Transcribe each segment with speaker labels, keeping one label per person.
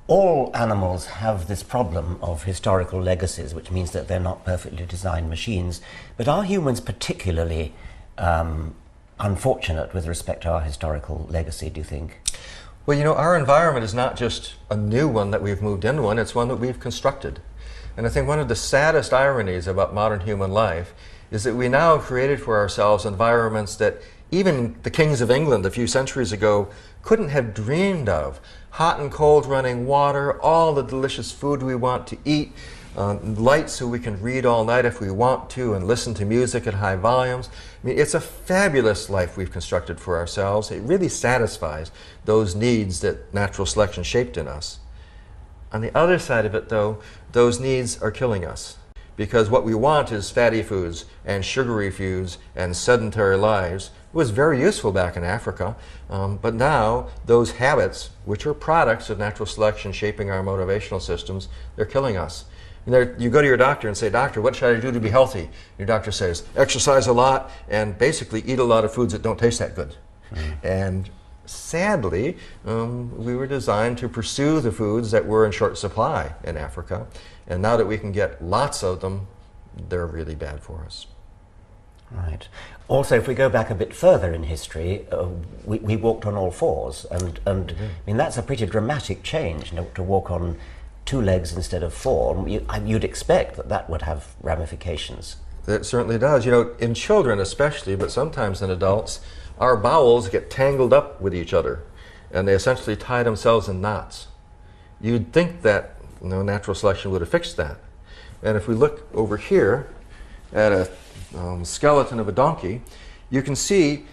Speaker 1: All animals have this problem of historical legacies, which means that they're not perfectly designed machines. But are humans particularly unfortunate with respect to our historical legacy, do you think?
Speaker 2: Well, you know, our environment is not just a new one that we've moved into one, it's one that we've constructed. And I think one of the saddest ironies about modern human life is that we now have created for ourselves environments that even the kings of England a few centuries ago couldn't have dreamed of. Hot and cold running water, all the delicious food we want to eat, light so we can read all night if we want to and listen to music at high volumes. I mean, it's a fabulous life we've constructed for ourselves. It really satisfies those needs that natural selection shaped in us. On the other side of it, though, those needs are killing us. Because what we want is fatty foods and sugary foods and sedentary lives. It was very useful back in Africa, but now those habits, which are products of natural selection shaping our motivational systems, they're killing us. You go to your doctor and say, "Doctor, what should I do to be healthy?" Your doctor says, "Exercise a lot and basically eat a lot of foods that don't taste that good." And sadly, we were designed to pursue the foods that were in short supply in Africa. And now that we can get lots of them, they're really bad for us.
Speaker 1: Right. Also, if we go back a bit further in history, we walked on all fours, and I mean, that's a pretty dramatic change, you know, to walk on two legs instead of four. You'd expect that that would have ramifications.
Speaker 2: It certainly does. You know, in children especially, but sometimes in adults, our bowels get tangled up with each other, and they essentially tie themselves in knots. You'd think that natural selection would have fixed that. And if we look over here at a skeleton of a donkey, you can see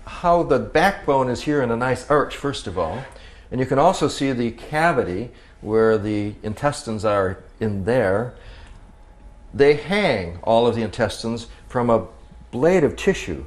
Speaker 2: how the backbone is here in a nice arch, first of all. And you can also see the cavity where the intestines are in there. They hang, all of the intestines, from a blade of tissue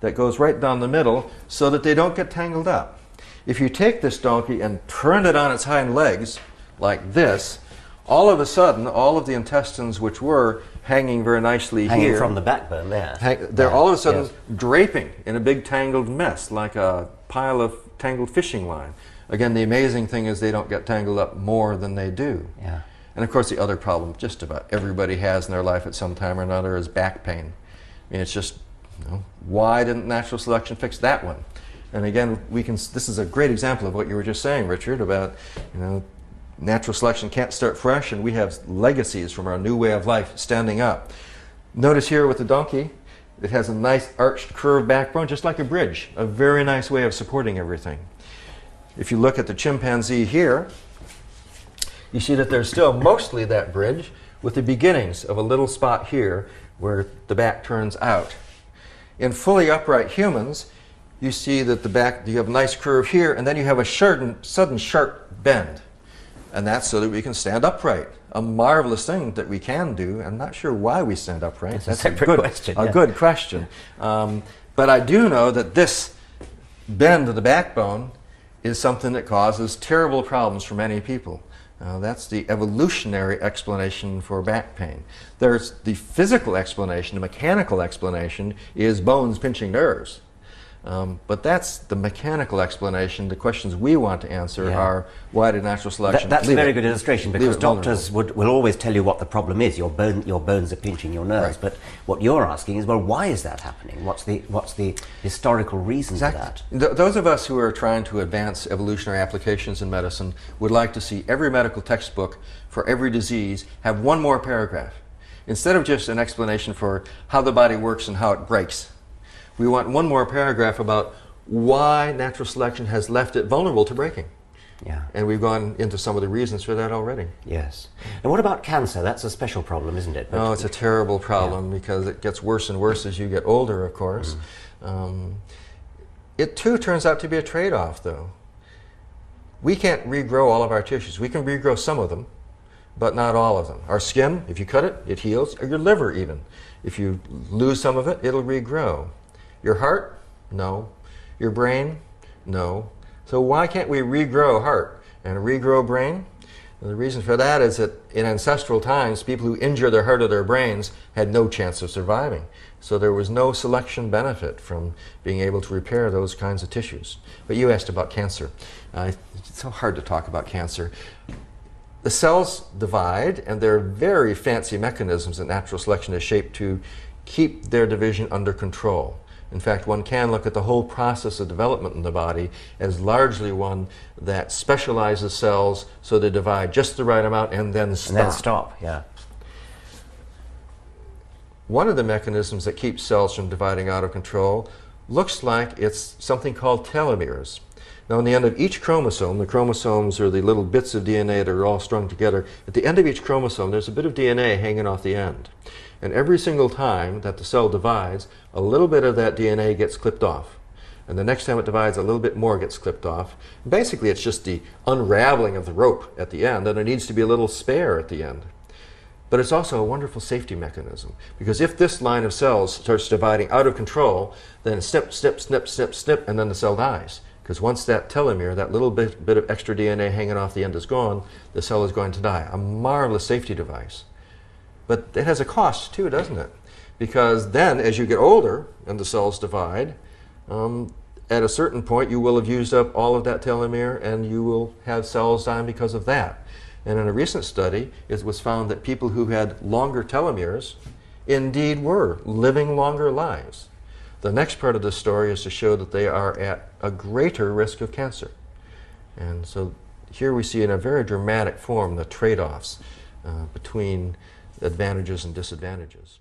Speaker 2: that goes right down the middle so that they don't get tangled up. If you take this donkey and turn it on its hind legs, like this, all of a sudden, all of the intestines which were hanging very nicely
Speaker 1: hanging from the backbone there.
Speaker 2: They're all of a sudden draping in a big tangled mess, like a pile of tangled fishing line. Again, the amazing thing is they don't get tangled up more than they do.
Speaker 1: Yeah.
Speaker 2: And of course, the other problem just about everybody has in their life at some time or another is back pain. I mean, it's just, why didn't natural selection fix that one? And again, this is a great example of what you were just saying, Richard, about, natural selection can't start fresh, and we have legacies from our new way of life standing up. Notice here with the donkey, it has a nice arched curved backbone, just like a bridge, a very nice way of supporting everything. If you look at the chimpanzee here, you see that there's still mostly that bridge with the beginnings of a little spot here where the back turns out. In fully upright humans, you see that the back, you have a nice curve here, and then you have a sudden sharp bend. And that's so that we can stand upright. A marvelous thing that we can do. I'm not sure why we stand upright.
Speaker 1: That's a good question.
Speaker 2: A good question. But I do know that this bend of the backbone is something that causes terrible problems for many people. That's the evolutionary explanation for back pain. There's the physical explanation, the mechanical explanation is bones pinching nerves. But that's the mechanical explanation. The questions we want to answer are, why did natural selection
Speaker 1: That's a very good illustration, because doctors will always tell you what the problem is. Your bones are pinching your nerves. Right. But what you're asking is, well, why is that happening? What's the historical reason for that?
Speaker 2: Those of us who are trying to advance evolutionary applications in medicine would like to see every medical textbook for every disease have one more paragraph. Instead of just an explanation for how the body works and how it breaks. We want one more paragraph about why natural selection has left it vulnerable to breaking.
Speaker 1: Yeah.
Speaker 2: And we've gone into some of the reasons for that already.
Speaker 1: Yes. And what about cancer? That's a special problem, isn't it?
Speaker 2: Oh, it's a terrible problem because it gets worse and worse as you get older, of course. It too turns out to be a trade-off, though. We can't regrow all of our tissues. We can regrow some of them, but not all of them. Our skin, if you cut it, it heals, or your liver even. If you lose some of it, it'll regrow. Your heart? No. Your brain? No. So why can't we regrow heart and regrow brain? And the reason for that is that in ancestral times, people who injure their heart or their brains had no chance of surviving. So there was no selection benefit from being able to repair those kinds of tissues. But you asked about cancer. It's so hard to talk about cancer. The cells divide, and there are very fancy mechanisms that natural selection is shaped to keep their division under control. In fact, one can look at the whole process of development in the body as largely one that specializes cells so they divide just the right amount and then stop.
Speaker 1: And then stop, yeah.
Speaker 2: One of the mechanisms that keeps cells from dividing out of control looks like it's something called telomeres. Now, on the end of each chromosome, the chromosomes are the little bits of DNA that are all strung together. At the end of each chromosome, there's a bit of DNA hanging off the end. And every single time that the cell divides, a little bit of that DNA gets clipped off. And the next time it divides, a little bit more gets clipped off. Basically, it's just the unraveling of the rope at the end, and there needs to be a little spare at the end. But it's also a wonderful safety mechanism, because if this line of cells starts dividing out of control, then snip, snip, snip, snip, snip, and then the cell dies. Because once that telomere, that little bit of extra DNA hanging off the end is gone, the cell is going to die. A marvelous safety device. But it has a cost too, doesn't it? Because then, as you get older and the cells divide, at a certain point you will have used up all of that telomere and you will have cells dying because of that. And in a recent study, it was found that people who had longer telomeres indeed were living longer lives. The next part of this story is to show that they are at a greater risk of cancer. And so here we see in a very dramatic form the trade-offs between advantages and disadvantages.